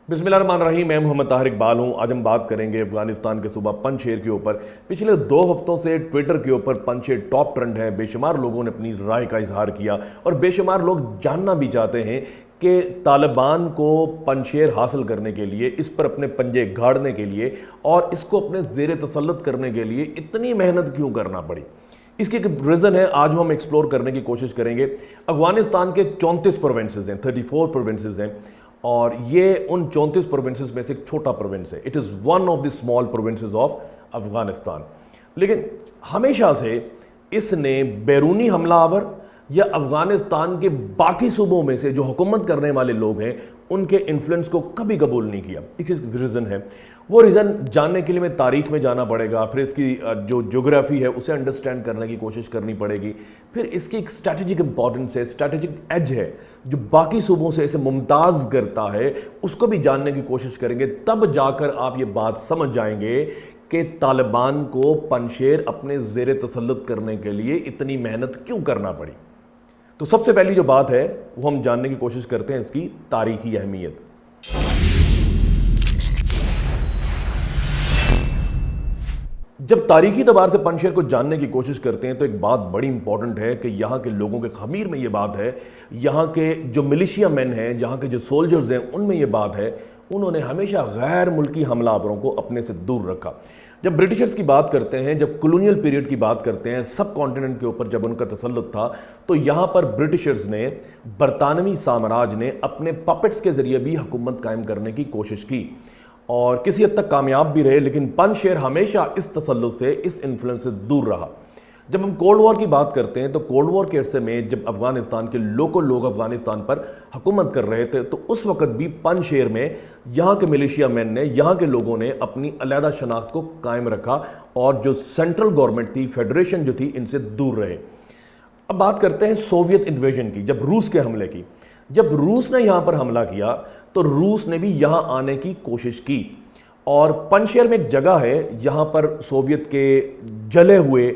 बिस्मिल्लाहिर्रहमानिर्रहीम। मैं मोहम्मद ताहिर इकबाल हूँ। आज हम बात करेंगे अफगानिस्तान के सूबा पंजशेर के ऊपर। पिछले 2 हफ्तों से ट्विटर के ऊपर पंजशेर टॉप ट्रेंड है। बेशुमार लोगों ने अपनी राय का इजहार किया और बेशुमार लोग जानना भी चाहते हैं कि तालिबान को पंजशेर हासिल करने के लिए, इस पर अपने पंजे गाड़ने के लिए और इसको अपने ज़ेर तसल्लुत करने के लिए इतनी मेहनत क्यों करना पड़ी। इसकी एक रीज़न है, आज हम एक्सप्लोर करने की कोशिश करेंगे। अफगानिस्तान के 34 प्रोविंसेस हैं, 34 प्रोविंसेस हैं और ये उन 34 प्रोविंसेस में से एक छोटा प्रोविंस है। It is one of the small provinces of Afghanistan. लेकिन हमेशा से इसने बैरूनी हमलावर या अफगानिस्तान के बाकी सूबों में से जो हुकूमत करने वाले लोग हैं उनके इन्फ्लुएंस को कभी कबूल नहीं किया। एक रीज़न है, वो रीज़न जानने के लिए में तारीख में जाना पड़ेगा, फिर इसकी जो ज्योग्राफी है उसे अंडरस्टैंड करने की कोशिश करनी पड़ेगी, फिर इसकी एक स्ट्रैटेजिक इंपॉर्टेंस है, स्ट्रैटेजिक एज है जो बाकी सूबों से इसे मुमताज़ करता है, उसको भी जानने की कोशिश करेंगे। तब जाकर आप ये बात समझ जाएंगे कि तालिबान को पंजशेर अपने ज़ेर तसल्लुत करने के लिए इतनी मेहनत क्यों करना पड़ी। तो सबसे पहली जो बात है वो हम जानने की कोशिश करते हैं इसकी तारीखी अहमियत। जब तारीखी एतबार से पंजशेर को जानने की कोशिश करते हैं तो एक बात बड़ी इंपॉर्टेंट है कि यहाँ के लोगों के खमीर में ये बात है, यहाँ के जो मिलिशिया मैन हैं, यहाँ के जो सोल्जर्स हैं, उनमें ये बात है, उन्होंने हमेशा गैर मुल्की हमलावरों को अपने से दूर रखा। जब ब्रिटिशर्स की बात करते हैं, जब कॉलोनियल पीरियड की बात करते हैं, सब कॉन्टिनेंट के ऊपर जब उनका तसल्लुत था, तो यहाँ पर ब्रिटिशर्स ने, बरतानवी साम्राज्य ने अपने पपेट्स के ज़रिए भी हुकूमत कायम करने की कोशिश की और किसी हद तक कामयाब भी रहे। लेकिन पंजशेर हमेशा इस तसल्लुत से, इस इन्फ्लुएंस से दूर रहा। जब हम कोल्ड वॉर की बात करते हैं तो कोल्ड वॉर के अरसे में जब अफगानिस्तान के लोकल लोग अफगानिस्तान पर हुकूमत कर रहे थे तो उस वक्त भी पंजशेर में यहाँ के मिलिशिया मैन ने, यहाँ के लोगों ने अपनी अलहदा शनाख्त को कायम रखा और जो सेंट्रल गवर्नमेंट थी, फेडरेशन जो थी, इनसे दूर रहे। अब बात करते हैं सोवियत इन्वेजन की, जब रूस के हमले की। जब रूस ने यहाँ पर हमला किया तो रूस ने भी यहाँ आने की कोशिश की और पंजशेर में एक जगह है जहाँ पर सोवियत के जले हुए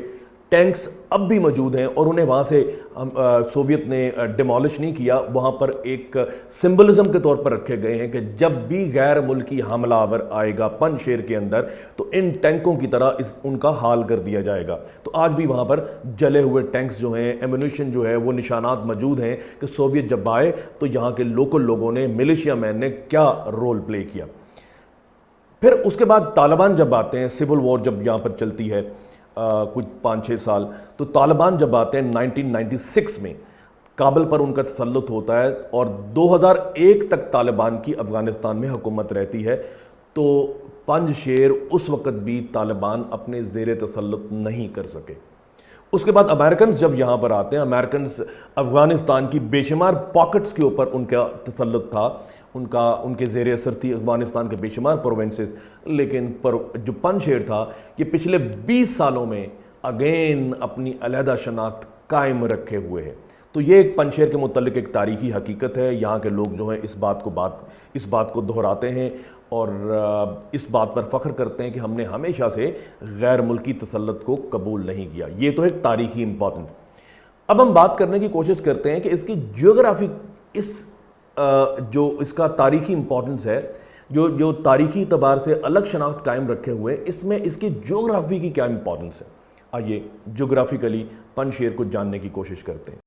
टैंक्स अब भी मौजूद हैं और उन्हें वहाँ से सोवियत ने डिमोलिश नहीं किया। वहाँ पर एक सिंबलिज्म के तौर पर रखे गए हैं कि जब भी गैर मुल्की हमलावर आएगा पंजशेर के अंदर तो इन टैंकों की तरह उनका हाल कर दिया जाएगा। तो आज भी वहाँ पर जले हुए टैंक्स जो हैं, एम्यूनिशन जो है, वो निशानात मौजूद हैं कि सोवियत जब आए तो यहाँ के लोकल लोगों ने, मिलिशिया मैन ने क्या रोल प्ले किया। फिर उसके बाद तालिबान जब आते हैं, सिविल वॉर जब यहाँ पर चलती है कुछ 5-6 साल, तो तालिबान जब आते हैं 1996 में काबुल पर उनका तसल्लुत होता है और 2001 तक तालिबान की अफगानिस्तान में हुकूमत रहती है। तो पंजशेर उस वक़्त भी तालिबान अपने ज़ेर तसल्लुत नहीं कर सके। उसके बाद अमेरिकन जब यहाँ पर आते हैं, अमेरिकन अफगानिस्तान की बेशुमार पॉकेट्स के ऊपर उनका तसल्लुत था, उनके ज़ेर असर थी अफगानिस्तान के बेशुमार प्रोविंसेस। लेकिन जो पंजशेर था ये पिछले 20 सालों में अगेन अपनी अलहदा शनाख्त कायम रखे हुए है। तो ये एक पंजशेर के मुतल्लिक एक तारीखी हकीकत है। यहाँ के लोग जो हैं इस बात को दोहराते हैं और इस बात पर फ़ख्र करते हैं कि हमने हमेशा से गैर मुल्की तसल्लुत को कबूल नहीं किया। ये तो एक तारीखी इंपॉर्टेंट। अब हम बात करने की कोशिश करते हैं कि इसकी जियोग्राफी, जो इसका तारीखी इंपॉर्टेंस है, जो तारीखी एतबार से अलग शनाख्त कायम रखे हुए, इसमें इसकी जियोग्राफी की क्या इंपॉर्टेंस है। आइए जियोग्राफिकली पंजशेर को जानने की कोशिश करते हैं।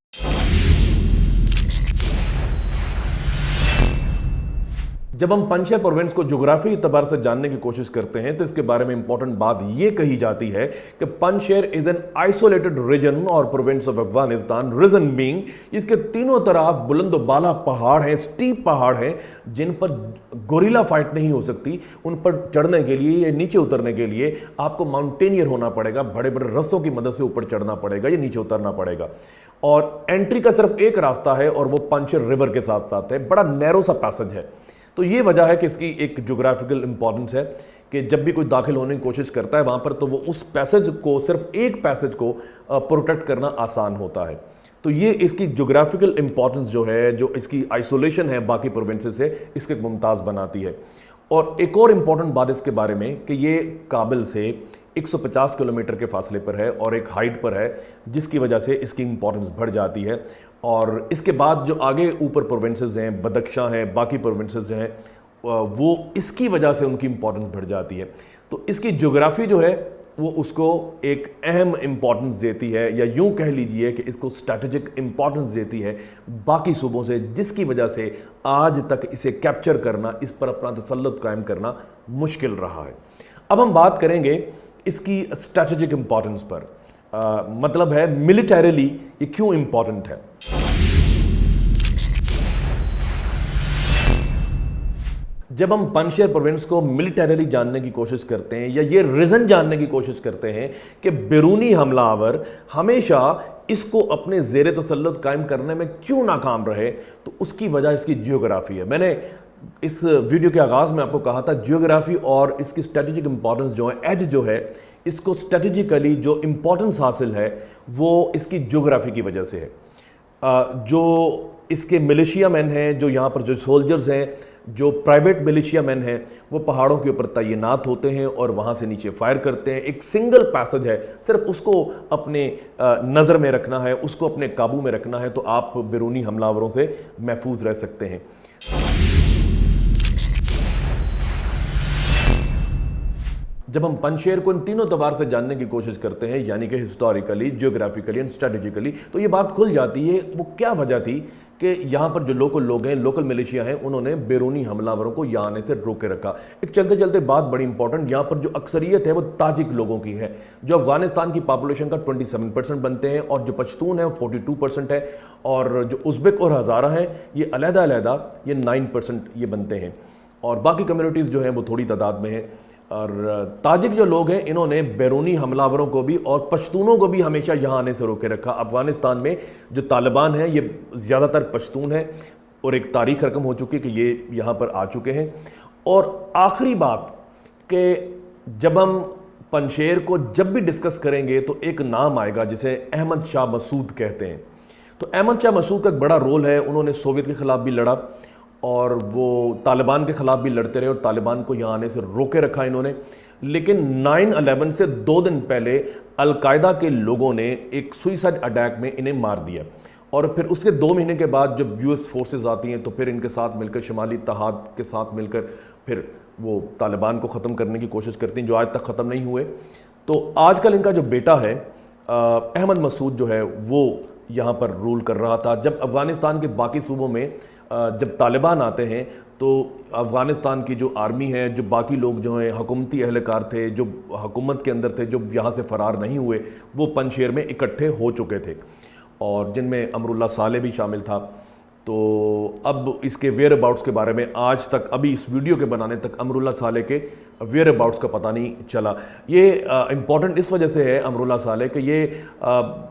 जब हम पंजशेर प्रोविंस को ज्योग्राफी एतबार से जानने की कोशिश करते हैं तो इसके बारे में इंपॉर्टेंट बात यह कही जाती है कि Panjshir is an isolated region और province of Afghanistan. Region being, इसके तीनों तरफ बुलंद बाला पहाड़ हैं, स्टीप पहाड़ हैं जिन पर गोरिल्ला फाइट नहीं हो सकती। उन पर चढ़ने के लिए या नीचे उतरने के लिए आपको माउंटेनियर होना पड़ेगा, बड़े बड़े रस्सों की मदद से ऊपर चढ़ना पड़ेगा या नीचे उतरना पड़ेगा। और एंट्री का सिर्फ एक रास्ता है और वो पंजशेर रिवर के साथ साथ है, बड़ा नैरो सा पैसेज है। तो ये वजह है कि इसकी एक ज्योग्राफिकल इंपॉर्टेंस है कि जब भी कोई दाखिल होने की कोशिश करता है वहाँ पर तो वो उस पैसेज को, सिर्फ एक पैसेज को प्रोटेक्ट करना आसान होता है। तो ये इसकी ज्योग्राफिकल इंपॉर्टेंस जो है, जो इसकी आइसोलेशन है बाकी प्रोविंसेस से, इसके मुमताज़ बनाती है। और एक और इम्पॉर्टेंट बात इसके बारे में कि ये काबुल से 150 किलोमीटर के फासले पर है और एक हाइट पर है, जिसकी वजह से इसकी इंपॉर्टेंस बढ़ जाती है। और इसके बाद जो आगे ऊपर प्रोविंसेस हैं, बदख्शां हैं, बाकी प्रोविंसेस हैं, وہ اس کی وجہ سے ان کی امپورٹنس بڑھ جاتی ہے. تو اس کی جغرافی جو ہے وہ اس کو ایک اہم امپورٹنس دیتی ہے, یا یوں کہہ لیجئے کہ اس کو اسٹریٹجک امپورٹنس دیتی ہے باقی صوبوں سے, جس کی وجہ سے آج تک اسے کیپچر کرنا, اس پر اپنا تسلط قائم کرنا مشکل رہا ہے. اب ہم بات کریں گے اس کی اسٹریٹجک امپورٹنس پر, مطلب ہے ملیٹریلی یہ کیوں امپورٹنٹ ہے. جب ہم پنجشیر پروونس کو ملیٹریلی جاننے کی کوشش کرتے ہیں, یا یہ ریزن جاننے کی کوشش کرتے ہیں کہ بیرونی حملہ آور ہمیشہ اس کو اپنے زیر تسلط قائم کرنے میں کیوں ناکام رہے, تو اس کی وجہ اس کی جیوگرافی ہے. میں نے اس ویڈیو کے آغاز میں آپ کو کہا تھا جیوگرافی اور اس کی اسٹریٹجک امپورٹنس جو ہے, ایج جو ہے, اس کو اسٹریٹجیکلی جو امپورٹنس حاصل ہے وہ اس کی جیوگرافی کی وجہ سے ہے. جو اس کے ملیشیا مین ہیں, جو یہاں پر جو سولجرز ہیں, جو پرائیویٹ ملیشیا مین ہیں, وہ پہاڑوں کے اوپر تعینات ہوتے ہیں اور وہاں سے نیچے فائر کرتے ہیں. ایک سنگل پیسج ہے, صرف اس کو اپنے نظر میں رکھنا ہے, اس کو اپنے قابو میں رکھنا ہے, تو آپ بیرونی حملہ آوروں سے محفوظ رہ سکتے ہیں. جب ہم پنجشیر کو ان تینوں اعتبار سے جاننے کی کوشش کرتے ہیں, یعنی کہ ہسٹوریکلی, جیوگرافیکلی اینڈ اسٹریٹجیکلی, تو یہ بات کھل جاتی ہے وہ کیا وجہ تھی کہ یہاں پر جو لوکل لوگ ہیں, لوکل ملیشیا ہیں, انہوں نے بیرونی حملہ آوروں کو یہاں آنے سے روکے رکھا. ایک چلتے چلتے بات بڑی امپورٹنٹ, یہاں پر جو اکثریت ہے وہ تاجک لوگوں کی ہے, جو افغانستان کی پاپولیشن کا 27% بنتے ہیں, اور جو پشتون ہیں 42% ہے, اور جو ازبک اور ہزارہ ہیں یہ علیحدہ علیحدہ یہ 9% یہ بنتے ہیں, اور باقی کمیونٹیز جو ہیں وہ تھوڑی تعداد میں ہیں. اور تاجک جو لوگ ہیں انہوں نے بیرونی حملہ آوروں کو بھی اور پشتونوں کو بھی ہمیشہ یہاں آنے سے روکے رکھا. افغانستان میں جو طالبان ہیں یہ زیادہ تر پشتون ہیں, اور ایک تاریخ رقم ہو چکی کہ یہ یہاں پر آ چکے ہیں. اور آخری بات کہ جب ہم پنجشیر کو جب بھی ڈسکس کریں گے تو ایک نام آئے گا جسے احمد شاہ مسعود کہتے ہیں. تو احمد شاہ مسعود کا ایک بڑا رول ہے, انہوں نے سوویت کے خلاف بھی لڑا اور وہ طالبان کے خلاف بھی لڑتے رہے, اور طالبان کو یہاں آنے سے روکے رکھا انہوں نے. لیکن 9/11 سے 2 دن پہلے القاعدہ کے لوگوں نے ایک سوئسائڈ اٹیک میں انہیں مار دیا, اور پھر اس کے 2 مہینے کے بعد جب US فورسز آتی ہیں تو پھر ان کے ساتھ مل کر, شمالی اتحاد کے ساتھ مل کر, پھر وہ طالبان کو ختم کرنے کی کوشش کرتی ہیں, جو آج تک ختم نہیں ہوئے. تو آج کل ان کا جو بیٹا ہے احمد مسعود جو ہے وہ یہاں پر رول کر رہا تھا. جب افغانستان کے باقی صوبوں میں جب طالبان آتے ہیں تو افغانستان کی جو آرمی ہے, جو باقی لوگ جو ہیں حکومتی اہلکار تھے, جو حکومت کے اندر تھے, جو یہاں سے فرار نہیں ہوئے, وہ پنجشیر میں اکٹھے ہو چکے تھے, اور جن میں امراللہ صالح بھی شامل تھا. تو اب اس کے ویئر اباؤٹس کے بارے میں آج تک, ابھی اس ویڈیو کے بنانے تک, امراللہ صالح کے ویئر اباؤٹس کا پتہ نہیں چلا. یہ امپورٹنٹ اس وجہ سے ہے امراللہ صالح کہ یہ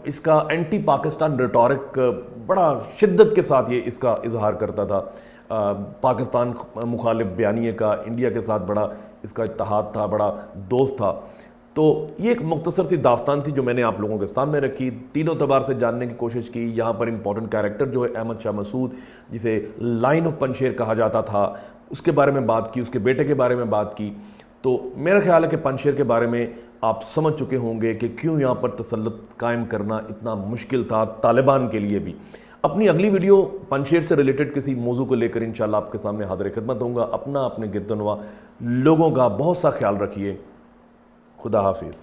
اس کا اینٹی پاکستان ریٹورک بڑا شدت کے ساتھ یہ اس کا اظہار کرتا تھا. پاکستان مخالف بیانیے کا, انڈیا کے ساتھ بڑا اس کا اتحاد تھا, بڑا دوست تھا. تو یہ ایک مختصر سی داستان تھی جو میں نے آپ لوگوں کے سامنے رکھی, تینوں اعتبار سے جاننے کی کوشش کی. یہاں پر امپورٹنٹ کیریکٹر جو ہے احمد شاہ مسعود, جسے لائن آف پنجشیر کہا جاتا تھا, اس کے بارے میں بات کی, اس کے بیٹے کے بارے میں بات کی. تو میرا خیال ہے کہ پنجشیر کے بارے میں آپ سمجھ چکے ہوں گے کہ کیوں یہاں پر تسلط قائم کرنا اتنا مشکل تھا طالبان کے لیے بھی. اپنی اگلی ویڈیو پنجشیر سے ریلیٹڈ کسی موضوع کو لے کر انشاءاللہ آپ کے سامنے حاضر خدمت ہوں گا. اپنا, اپنے گردنوا لوگوں کا بہت سا خیال رکھیے. خدا حافظ.